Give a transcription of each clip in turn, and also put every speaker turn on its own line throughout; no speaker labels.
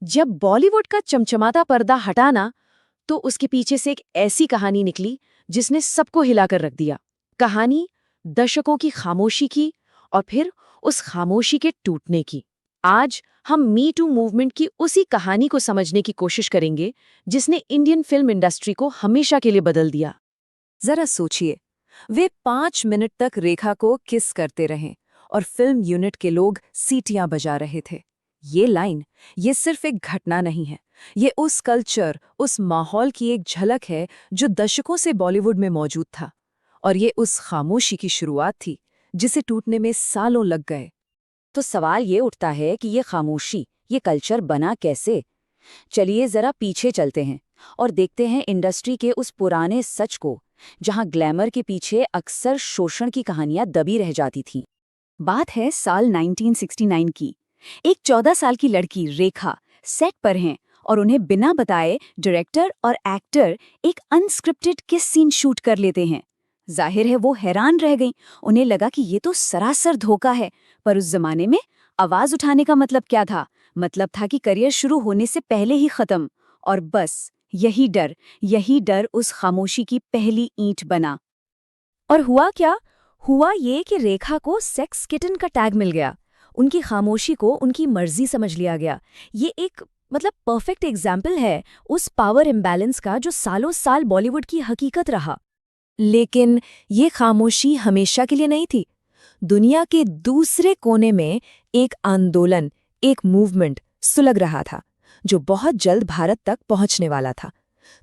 जब बॉलीवुड का चमचमाता पर्दा हटाना तो उसके पीछे से एक ऐसी कहानी निकली जिसने सबको हिलाकर रख दिया। कहानी दशकों की खामोशी की और फिर उस खामोशी के टूटने की। आज हम मी टू मूवमेंट की उसी कहानी को समझने की कोशिश करेंगे जिसने इंडियन फिल्म इंडस्ट्री को हमेशा के लिए बदल दिया।
जरा सोचिए, वे 5 मिनट तक रेखा को किस करते रहे और फिल्म यूनिट के लोग सीटियां बजा रहे थे। ये सिर्फ एक घटना नहीं है, ये उस कल्चर, उस माहौल की एक झलक है जो दशकों से बॉलीवुड में मौजूद था। और ये उस खामोशी की शुरुआत थी जिसे टूटने में सालों लग गए।
तो सवाल ये उठता है कि ये खामोशी, ये कल्चर बना कैसे? चलिए जरा पीछे चलते हैं और देखते हैं इंडस्ट्री के उस पुराने सच को, जहां ग्लैमर के पीछे अक्सर शोषण की कहानियां दबी रह जाती थीं। बात है साल 1969 की। एक 14 साल की लड़की रेखा सेट पर हैं और उन्हें बिना बताए डायरेक्टर और एक्टर एक अनस्क्रिप्टेड किस सीन शूट कर लेते हैं। जाहिर है वो हैरान रह गईं। उन्हें लगा कि ये तो सरासर धोखा है, पर उस जमाने में आवाज उठाने का मतलब क्या था? मतलब था कि करियर शुरू होने से पहले ही खत्म। और बस यही डर उस खामोशी की पहली ईंट बना।
और हुआ क्या? हुआ ये कि रेखा को सेक्स किटन का टैग मिल गया। उनकी खामोशी को उनकी मर्जी समझ लिया गया। ये एक परफेक्ट एग्जाम्पल है उस पावर इम्बैलेंस का जो सालों साल बॉलीवुड की हकीकत रहा। लेकिन ये खामोशी हमेशा के लिए नहीं थी। दुनिया के दूसरे कोने में एक आंदोलन, एक मूवमेंट सुलग रहा था जो बहुत जल्द भारत तक पहुंचने वाला था।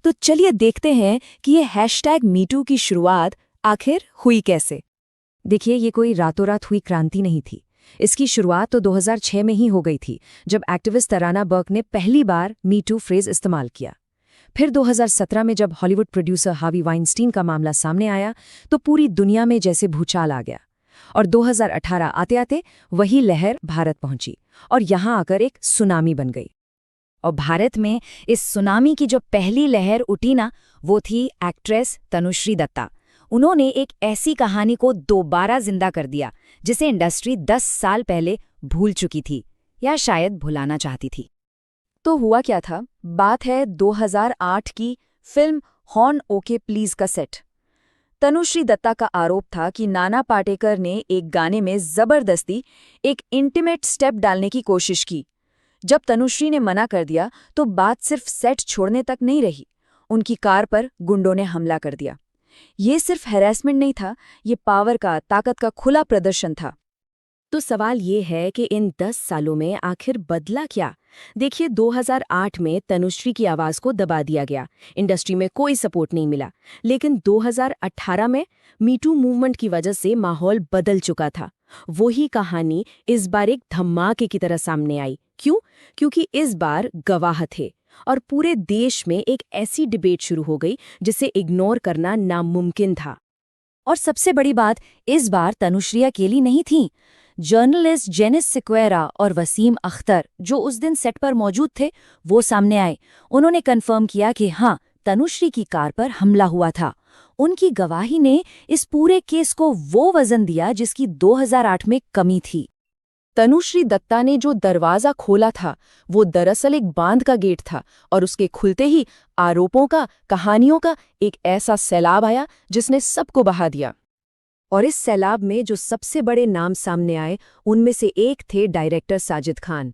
तो चलिए देखते हैं कि ये हैशटैग मीटू की शुरुआत आखिर हुई कैसे। देखिए, ये कोई रातों रात हुई क्रांति नहीं थी। इसकी शुरुआत तो 2006 में ही हो गई थी, जब एक्टिविस्ट तराना बर्क ने पहली बार मीटू फ्रेज इस्तेमाल किया। फिर 2017 में जब हॉलीवुड प्रोड्यूसर हार्वी वाइनस्टीन का मामला सामने आया तो पूरी दुनिया में जैसे भूचाल आ गया। और 2018 आते आते वही लहर भारत पहुंची और यहां आकर एक सुनामी बन गई।
और भारत में इस सुनामी की जो पहली लहर उठी ना, वो थी एक्ट्रेस तनुश्री दत्ता। उन्होंने एक ऐसी कहानी को दोबारा जिंदा कर दिया जिसे इंडस्ट्री 10 साल पहले भूल चुकी थी, या शायद भुलाना चाहती थी।
तो हुआ क्या था? बात है 2008 की फिल्म हॉर्न ओके प्लीज का सेट। तनुश्री दत्ता का आरोप था कि नाना पाटेकर ने एक गाने में जबरदस्ती एक इंटीमेट स्टेप डालने की कोशिश की। जब तनुश्री ने मना कर दिया तो बात सिर्फ सेट छोड़ने तक नहीं रही, उनकी कार पर गुंडों ने हमला कर दिया। ये सिर्फ हैरेसमेंट नहीं था, ये पावर का, ताकत का खुला प्रदर्शन था।
तो सवाल ये है कि इन 10 सालों में आखिर बदला क्या? देखिए, 2008 में तनुश्री की आवाज को दबा दिया गया, इंडस्ट्री में कोई सपोर्ट नहीं मिला। लेकिन 2018 में मीटू मूवमेंट की वजह से माहौल बदल चुका था। वही कहानी इस बार एक धमाके की तरह सामने आई। क्यों? क्योंकि इस बार गवाह थे और पूरे देश में एक ऐसी डिबेट शुरू हो गई जिसे इग्नोर करना नामुमकिन था।
और सबसे बड़ी बात, इस बार तनुश्री अकेली नहीं थी। जर्नलिस्ट जेनिस सिक्वेरा और वसीम अख्तर, जो उस दिन सेट पर मौजूद थे, वो सामने आए। उन्होंने कन्फर्म किया कि हाँ, तनुश्री की कार पर हमला हुआ था। उनकी गवाही ने इस पूरे केस को वो वजन दिया जिसकी 2008 में कमी थी।
तनुश्री दत्ता ने जो दरवाजा खोला था वो दरअसल एक बांध का गेट था, और उसके खुलते ही आरोपों का, कहानियों का एक ऐसा सैलाब आया जिसने सबको बहा दिया। और इस सैलाब में जो सबसे बड़े नाम सामने आए, उनमें से एक थे डायरेक्टर साजिद खान।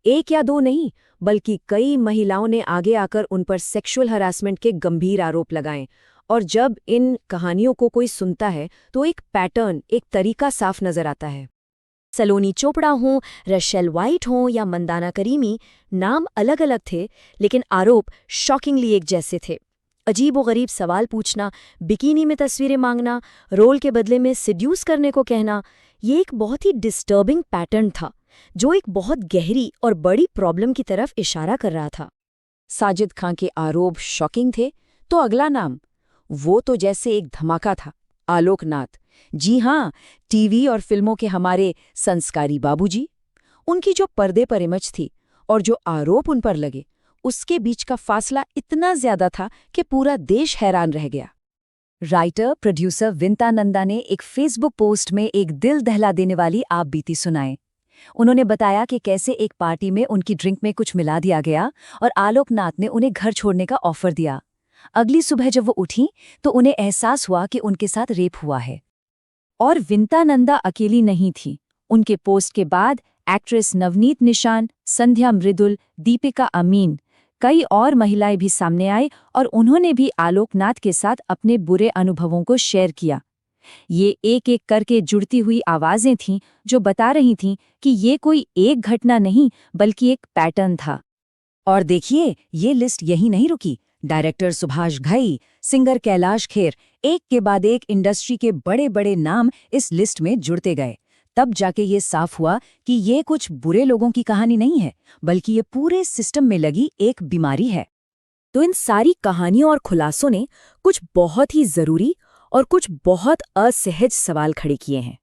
एक या दो नहीं, बल्कि कई महिलाओं ने आगे आकर उन पर सेक्सुअल हरासमेंट के गंभीर आरोप लगाए। और जब इन कहानियों को कोई सुनता है तो एक पैटर्न, एक तरीका साफ नजर आता है।
सलोनी चोपड़ा हों, रशेल वाइट हों या मंदाना करीमी, नाम अलग अलग थे लेकिन आरोप शॉकिंगली एक जैसे थे। अजीब व गरीब सवाल पूछना, बिकिनी में तस्वीरें मांगना, रोल के बदले में सिड्यूस करने को कहना, ये एक बहुत ही डिस्टर्बिंग पैटर्न था जो एक बहुत गहरी और बड़ी प्रॉब्लम की तरफ इशारा कर रहा था।
साजिद खान के आरोप शॉकिंग थे, तो अगला नाम, वो तो जैसे एक धमाका था, आलोक नाथ। जी हाँ, टीवी और फिल्मों के हमारे संस्कारी बाबूजी। उनकी जो पर्दे पर इमेज थी और जो आरोप उन पर लगे, उसके बीच का फासला इतना ज्यादा था कि पूरा देश हैरान रह गया।
राइटर प्रोड्यूसर विंता नंदा ने एक फेसबुक पोस्ट में एक दिल दहला देने वाली आप बीती सुनाए। उन्होंने बताया कि कैसे एक पार्टी में उनकी ड्रिंक में कुछ मिला दिया गया और आलोकनाथ ने उन्हें घर छोड़ने का ऑफर दिया। अगली सुबह जब वो उठी तो उन्हें एहसास हुआ कि उनके साथ रेप हुआ है। और विंता नंदा अकेली नहीं थी। उनके पोस्ट के बाद एक्ट्रेस नवनीत निशान, संध्या मृदुल, दीपिका अमीन, कई और महिलाएं भी सामने आई और उन्होंने भी आलोकनाथ के साथ अपने बुरे अनुभवों को शेयर किया। ये एक एक करके जुड़ती हुई आवाजें थीं जो बता रही थीं कि ये कोई एक घटना नहीं बल्कि एक पैटर्न था। और देखिए, ये लिस्ट यही नहीं रुकी। डायरेक्टर सुभाष घई, सिंगर कैलाश खेर, एक के बाद एक इंडस्ट्री के बड़े बड़े नाम इस लिस्ट में जुड़ते गए। तब जाके ये साफ हुआ कि ये कुछ बुरे लोगों की कहानी नहीं है, बल्कि ये पूरे सिस्टम में लगी एक बीमारी है।
तो इन सारी कहानियों और खुलासों ने कुछ बहुत ही जरूरी और कुछ बहुत असहज सवाल खड़े किए हैं।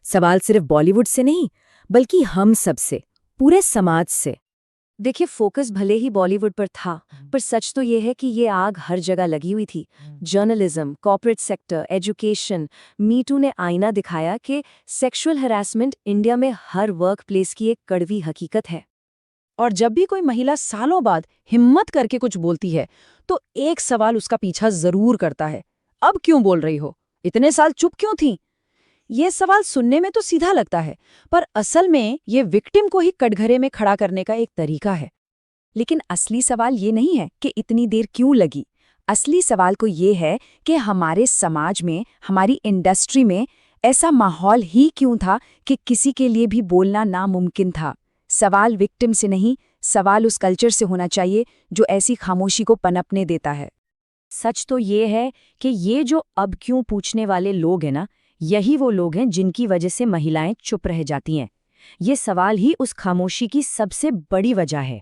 सवाल सिर्फ बॉलीवुड से नहीं, बल्कि हम सब से, पूरे समाज से।
देखिए, फोकस भले ही बॉलीवुड पर था, पर सच तो ये है कि ये आग हर जगह लगी हुई थी। Journalism, corporate sector, education, me too ने आईना दिखाया कि सेक्सुअल हैरेसमेंट इंडिया में हर वर्क प्लेस की एक कड़वी हकीकत है।
और जब भी कोई महिला सालों बाद हिम्मत करके कुछ बोलती है, तो एक सवाल उसका पीछा जरूर करता है, अब क्यों बोल रही हो? इतने साल चुप क्यों थी? ये सवाल सुनने में तो सीधा लगता है, पर असल में ये विक्टिम को ही कटघरे में खड़ा करने का एक तरीका है।
लेकिन असली सवाल ये नहीं है कि इतनी देर क्यों लगी। असली सवाल को ये है कि हमारे समाज में, हमारी इंडस्ट्री में ऐसा माहौल ही क्यों था कि किसी के लिए भी बोलना नामुमकिन था। सवाल विक्टिम से नहीं, सवाल उस कल्चर से होना चाहिए जो ऐसी खामोशी को पनपने देता है।
सच तो ये है कि ये जो अब क्यों पूछने वाले लोग हैं ना, यही वो लोग हैं जिनकी वजह से महिलाएं चुप रह जाती हैं। ये सवाल ही उस खामोशी की सबसे बड़ी वजह है।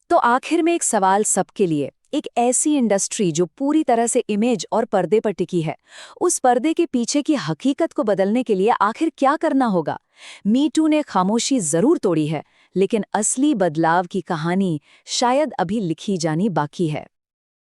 तो आखिर में एक सवाल सबके लिए, एक ऐसी इंडस्ट्री जो पूरी तरह से इमेज और पर्दे पर टिकी है, उस पर्दे के पीछे की हकीकत को बदलने के लिए आखिर क्या करना होगा? मी टू ने खामोशी जरूर तोड़ी है, लेकिन असली बदलाव की कहानी शायद अभी लिखी जानी बाकी है।